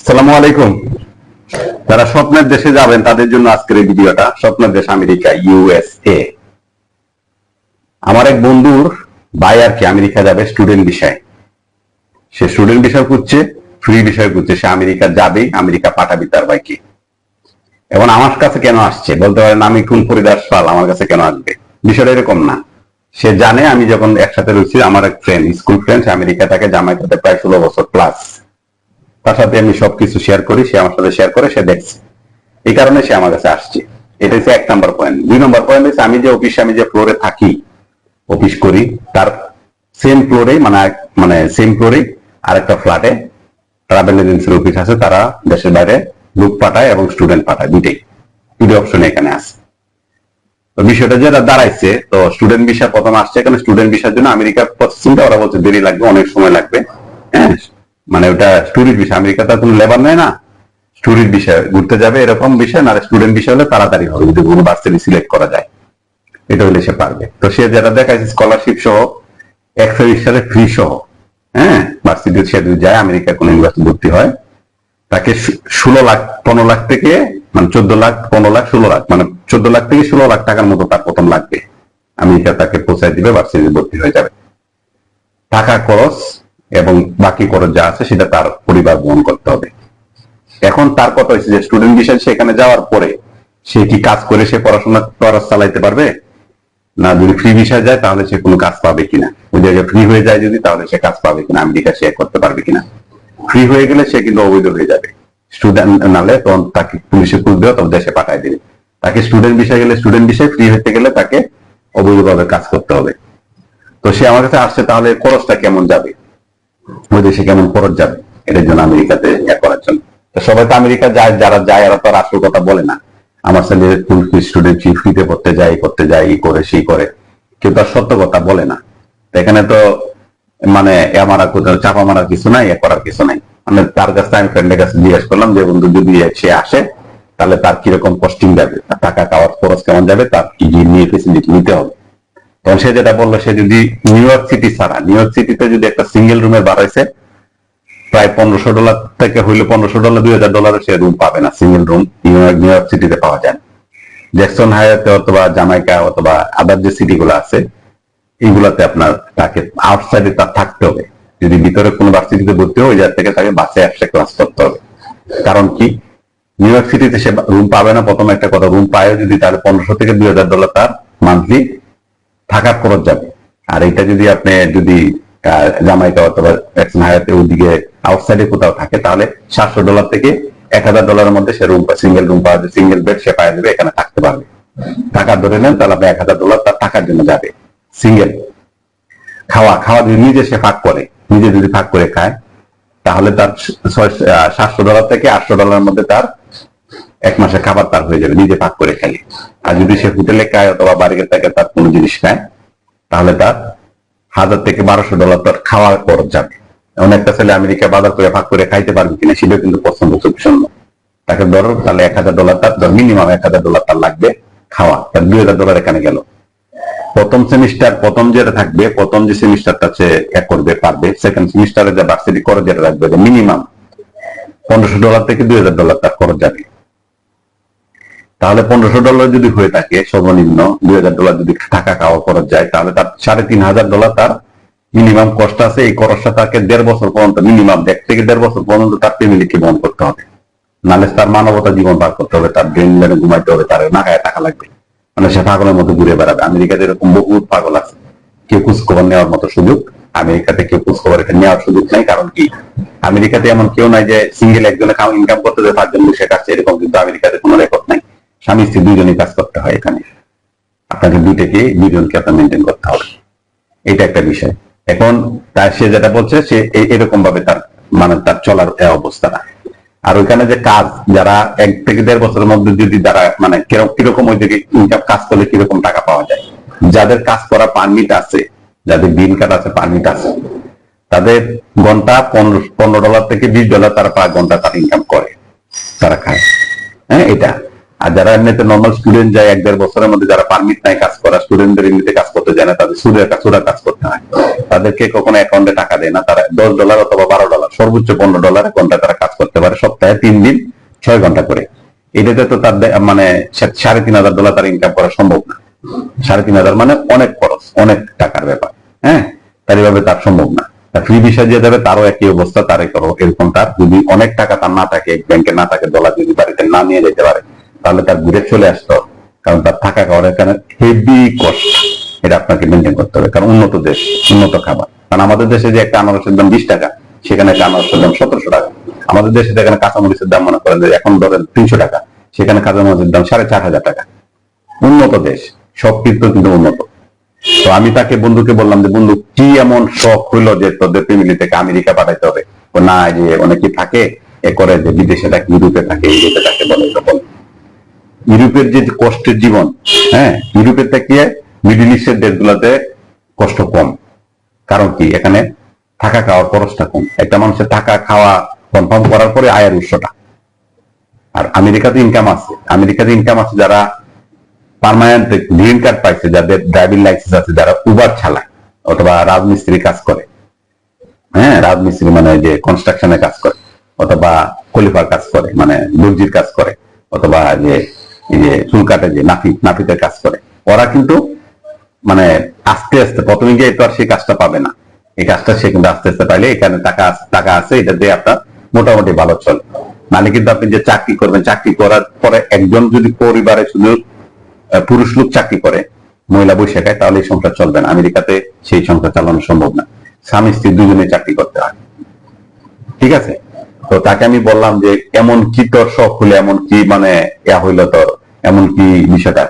আসসালামু আলাইকুম। যারা স্বপ্নের দেশে যাবেন তাদের জন্য আজকের এই ভিডিওটা। স্বপ্নের দেশ আমেরিকা, ইউএসএ। আমার এক বন্ধুর ভাই আর কি আমেরিকা যাবে স্টুডেন্ট বিষয়। সে স্টুডেন্ট বিষয় খুঁজছে, ফ্রি বিষয় খুঁজছে। সে আমেরিকা যাবেই, আমেরিকা পাঠাবি তার ভাইকে। এখন আমার কাছে কেন আসছে বলতে পারেন, আমি কোন পরিদার সাল, আমার কাছে কেন আসবে? বিষয়টা এরকম না। সে জানে আমি যখন একসাথে রয়েছি, আমার এক ফ্রেন্ড, স্কুল ফ্রেন্ড, সে আমেরিকা থাকে, জামাই করতে প্রায় 16 বছর প্লাস। তার সাথে আমি সবকিছু শেয়ার করি, সে আমার সাথে শেয়ার করে, সে দেখছে। এই কারণে সে আমার কাছে আসছে। এটা হচ্ছে 1 নম্বর পয়েন্ট। 2 নম্বর পয়েন্ট হচ্ছে আমি যে অফিসে, আমি যে ফ্লোরে থাকি, অফিস করি, তার সেম ফ্লোরে মানে সেম ফ্লোরে আরেকটা ফ্ল্যাটে ট্রাভেল এজেন্সির অফিস আছে। তারা দেশের বাইরে লোক পাঠায় এবং স্টুডেন্ট পাঠায়, দুটো অপশন এখানে আছে। তো বিষয়টা যেটা দাঁড়াইছে, তো স্টুডেন্ট ভিসা প্রথম আসছে এখানে। স্টুডেন্ট ভিসার জন্য আমেরিকার প্রসেসিংটা ওরা বলছে দেরি লাগবে, অনেক সময় লাগবে। হ্যাঁ, মানে ওটা ট্যুরিস্ট ভিসা, আমেরিকাতে কোনো লেবার নেয় না। ট্যুরিস্ট বিষয়, ঘুরতে যাবে এরকম বিষয় না। স্টুডেন্ট বিষয় হলে তাড়াতাড়ি হবে, যদি কোনো ভার্সিটি সিলেক্ট করা যায়, এটা হলে সে পারবে। তো সে যেটা দেখাইছে স্কলারশিপ সহ, এক সেমিস্টারে ফ্রি সহ, হ্যাঁ, ভার্সিটি সে যদি যায় আমেরিকা কোনো ইউনিভার্সিটি ভর্তি হয়, তাকে 16 লাখ 15 লাখ থেকে, মানে 14 লাখ 15 লাখ 16 লাখ, মানে 14 লাখ থেকে 16 লাখ টাকার মতো তার প্রথম লাগবে। আমেরিকা তাকে পৌঁছায় দিবে, ভার্সিটি ভর্তি হয়ে যাবে। টাকা খরচ এবং বাকি খরচ যা আছে সেটা তার পরিবার বহন করতে হবে। এখন তার কথা হচ্ছে যে স্টুডেন্ট বিষয় সেখানে যাওয়ার পরে সে কি কাজ করে সে পড়াশোনা খরচ চালাইতে পারবে না? যদি ফ্রি বিষয় যায় তাহলে সে কোনো কাজ পাবে কিনা, ওই জায়গায় ফ্রি হয়ে যায় যদি, তাহলে সে কাজ পাবে কিনা, আমেরিকা সে করতে পারবে কিনা। ফ্রি হয়ে গেলে সে কিন্তু অবৈধ হয়ে যাবে। স্টুডেন্ট নালে তখন তাকে পুলিশে খুঁজ দেওয়া, তখন দেশে পাঠায় দিবে। তাকে স্টুডেন্ট বিষয় গেলে, স্টুডেন্ট বিষয় ফ্রি হতে গেলে তাকে অবৈধভাবে কাজ করতে হবে। তো সে আমার কাছে আসছে, তাহলে খরচটা কেমন যাবে, ওই দেশে কেমন খরচ যাবে এটার জন্য, আমেরিকাতে করার জন্য। তো সবাই তো আমেরিকা যায়, যারা যায় এরা তো আর আসল কথা বলে না। আমার ছেলে স্টুডেন্ট ফ্রিতে পড়তে যায়, করতে যায়, এই করে সেই করে, কেউ তার সত্য কথা বলে না। এখানে তো মানে আমার চাপা মারার কিছু নাই, করার কিছু নাই। মানে তার কাছে, আমি ফ্রেন্ডের কাছে জিজ্ঞেস করলাম যে বন্ধু যদি সে আসে তাহলে তার কিরকম কস্টিং যাবে, টাকা খাওয়ার খরচ কেমন যাবে, তার কি নিয়ে ফেসিলিটি নিতে হবে। তখন সে যেটা বললো, সে যদি নিউ ইয়র্ক সিটি ছাড়া, নিউ ইয়র্ক সিটিতে যদি একটা সিঙ্গেল রুমের বাড়াইছে, প্রায় $1500 থেকে হইলে $1500 $2000 সে রুম পাবে না। সিঙ্গেল রুম নিউ ইয়র্ক সিটিতে পাওয়া যায়। জ্যাকসন হাইওয়েতে অথবা জামাইকা অথবা আদার যে সিটি গুলো আছে, এইগুলাতে আপনার তাকে আউটসাইডে তার থাকতে হবে। যদি ভিতরে কোনো ভার্সিটিতে ভর্তি হয়, ওই জায়গা থেকে তাকে বাসে আসে ক্লাস করতে হবে। কারণ কি, নিউ ইয়র্ক সিটিতে সে রুম পাবে না। প্রথম একটা কথা, রুম পায় যদি তাহলে $1500 থেকে $2000 তার মান্থলি থাকার খরচ যাবে। আর এটা যদি আপনি যদি জামাইকা অথবা জ্যাকসন হাইওয়েতে ওইদিকে আউটসাইডে কোথাও থাকে, তাহলে $700 থেকে $1000 মধ্যে সে রুম, সিঙ্গেল রুম পাওয়া যায়, সিঙ্গেল বেড সে পাওয়া যাবে, এখানে থাকতে পারবে। টাকা ধরে নেন তাহলে আপনি $1000 তার টাকার জন্য যাবে সিঙ্গেল। খাওয়া খাওয়া যদি নিজে সে ভাগ করে, নিজে যদি ভাগ করে খায়, তাহলে তার $700 থেকে $800 মধ্যে তার 1 মাসের খাবার তার হয়ে যাবে, নিজে ভাগ করে খেলে। আর যদি সে হোটেলে খায় অথবা বাড়িতে থাকে, তার কোনো জিনিস খায়, তাহলে তার $1000 থেকে $1200 তার খাওয়ার খরচ যাবে। এমন একটা ছেলে আমেরিকা বাজার করে ভাগ করে খাইতে পারবে কিনা সেটাও কিন্তু পছন্দ শূন্য। তাকে ধরো তাহলে $1000 তার মিনিমাম $1000 তার লাগবে খাওয়া, তার $2000 এখানে গেল। প্রথম সেমিস্টার, প্রথম যেটা থাকবে, প্রথম যে সেমিস্টারটা সে করবে পারবে, সেকেন্ড সেমিস্টারে যে ভার্সিটি খরচ যেটা রাখবে, মিনিমাম $1500 থেকে $2000 তার খরচ যাবে। তাহলে $1500 যদি হয়ে থাকে সর্বনিম্ন, $2000 যদি টাকা খাওয়া খরচ যায়, তাহলে তার $3500 তার মিনিমাম কষ্ট আছে। এই খরচটা তাকে 1.5 বছর পর্যন্ত, মিনিমাম 1 থেকে 1.5 বছর পর্যন্ত তার ফ্যামিলিকে বহন করতে হবে। নাহলে তার মানবতা জীবন পার করতে হবে, তার ব্রেন মেরে ঘুমাইতে হবে, তার না খায় টাকা লাগবে। মানে সে পাগলের মতো ঘুরে বেড়াবে। আমেরিকাতে এরকম বহুত পাগল আছে, কেউ খোঁজখবর নেওয়ার মতো সুযোগ, আমেরিকাতে কেউ খোঁজখবর নেওয়ার সুযোগ নাই। কারণ কি, আমেরিকাতে এমন কেউ নাই যে সিঙ্গেল একজনে ইনকাম করতে যে 5 জন বসে কাছে, এরকম কিন্তু আমেরিকাতে কোনো রেকর্ড নাই। স্বামী স্ত্রী দুইজনই কাজ করতে হয় এখানে। আপনাকে দুইজনকে আপনার মেনটেন করতে হবে, এটা একটা বিষয়। এখন তার সে যেটা বলছে, সে এরকম ভাবে তার মানে তার চলার অবস্থাটা। আর ওইখানে যে কাজ, যারা 1 থেকে 1.5 বছরের মধ্যে যদি যারা মানে কিরকম ওই দিকে ইনকাম, কাজ করলে কিরকম টাকা পাওয়া যায়, যাদের কাজ করা পারমিট আছে, যাদের গ্রিন কার্ড আছে, পারমিট আছে, তাদের ঘন্টা $15 থেকে $20 তারা পার ঘন্টা তারা ইনকাম করে, তারা খায়। হ্যাঁ, এটা। আর যারা এমনিতে নর্মাল স্টুডেন্ট যায় 1-1.5 বছরের মধ্যে, যারা পারমিট নাই কাজ করা, স্টুডেন্টদের এমনিতে কাজ করতে যায় না, তাদের সুরা কাজ করতে হয়, তাদেরকে কখনো অ্যাকাউন্টে টাকা দেয় না। তারা $10 অথবা $12, সর্বোচ্চ $15 ঘন্টা তারা কাজ করতে পারে। সব সপ্তাহে 3 দিন 6 ঘন্টা করে। এটাতে তো তার মানে $3,500 তার ইনকাম করা সম্ভব না। 3,500 মানে অনেক খরচ, অনেক টাকার ব্যাপার। হ্যাঁ, তার এভাবে তার সম্ভব না। ফ্রি ভিসা যে যাবে তারও একই অবস্থা, তারই করো এরকম। তার যদি অনেক টাকা তার না থাকে, ব্যাংকে না থাকে, ডলার যদি বাড়িতে না নিয়ে যেতে পারে, তাহলে তার ঘুরে চলে আসতে হবে। কারণ তার থাকা খাওয়ার এখানে হেভি কষ্ট, এটা আপনাকে মেনটেন করতে হবে। কারণ উন্নত দেশ, উন্নত খাবার। কারণ আমাদের দেশে যে একটা আনারসের দাম 20 টাকা, সেখানে একটা আনারসের দাম 1700 টাকা। আমাদের দেশে যেখানে কাঁচামরিচের দাম মনে করেন যে এখন ধরেন 300 টাকা, সেখানে কাঁচামরিচের দাম 4,500 টাকা। উন্নত দেশ, সব কিন্তু উন্নত। তো আমি তাকে বন্ধুকে বললাম যে বন্ধু কি এমন শখ হইলো যে তোদের ফ্যামিলি থেকে আমেরিকা পাঠাইতে হবে? না, যে অনেকে থাকে এ করে যে বিদেশে থাকে, ইউরোপে থাকে, ইউরোপে থাকে বলে। ইউরোপের যে কষ্টের জীবন, হ্যাঁ, ইউরোপের থেকে মিডল ইস্টের দেশগুলোতে কষ্ট কম। কারণ কি, এখানে থাকা খাওয়ার খরচটা কম। একটা মানুষের থাকা খাওয়া কনফার্ম করার পরে আয়ের উৎসটা। আর আমেরিকাতে ইনকাম আছে, আমেরিকাতে ইনকাম আছে যারা পার্মানেন্ট গ্রিন কার্ড পাইছে, যাদের ড্রাইভিং লাইসেন্স আছে, যারা উবার চালায় অথবা রাজমিস্ত্রি কাজ করে। হ্যাঁ, রাজমিস্ত্রি মানে যে কনস্ট্রাকশনে কাজ করে, অথবা কলিফার কাজ করে, মানে দর্জির কাজ করে, অথবা যে এই যে চুল কাটে, যে নাপিতে কাজ করে। ওরা কিন্তু মানে আস্তে আস্তে, প্রথমে গিয়ে তো আর সেই কাজটা পাবে না। এই কাজটা সে কিন্তু আস্তে আস্তে পাইলে, এখানে টাকা আছে, এটা দিয়ে আপনার মোটামুটি ভালো চলে। নাহলে কিন্তু আপনি যে চাকরি করবেন, চাকরি করার পরে একজন যদি পরিবারে শুধু পুরুষ লোক চাকরি করে, মহিলা বসে খায়, তাহলে এই সংসার চলবে না। আমেরিকাতে সেই সংসার চালানো সম্ভব না, স্বামী স্ত্রী দুজনে চাকরি করতে হয়। ঠিক আছে? তো তাকে আমি বললাম যে এমন কি তোর শখ হলে, এমন কি মানে হইলো তোর, এমন কি বিষয়টা,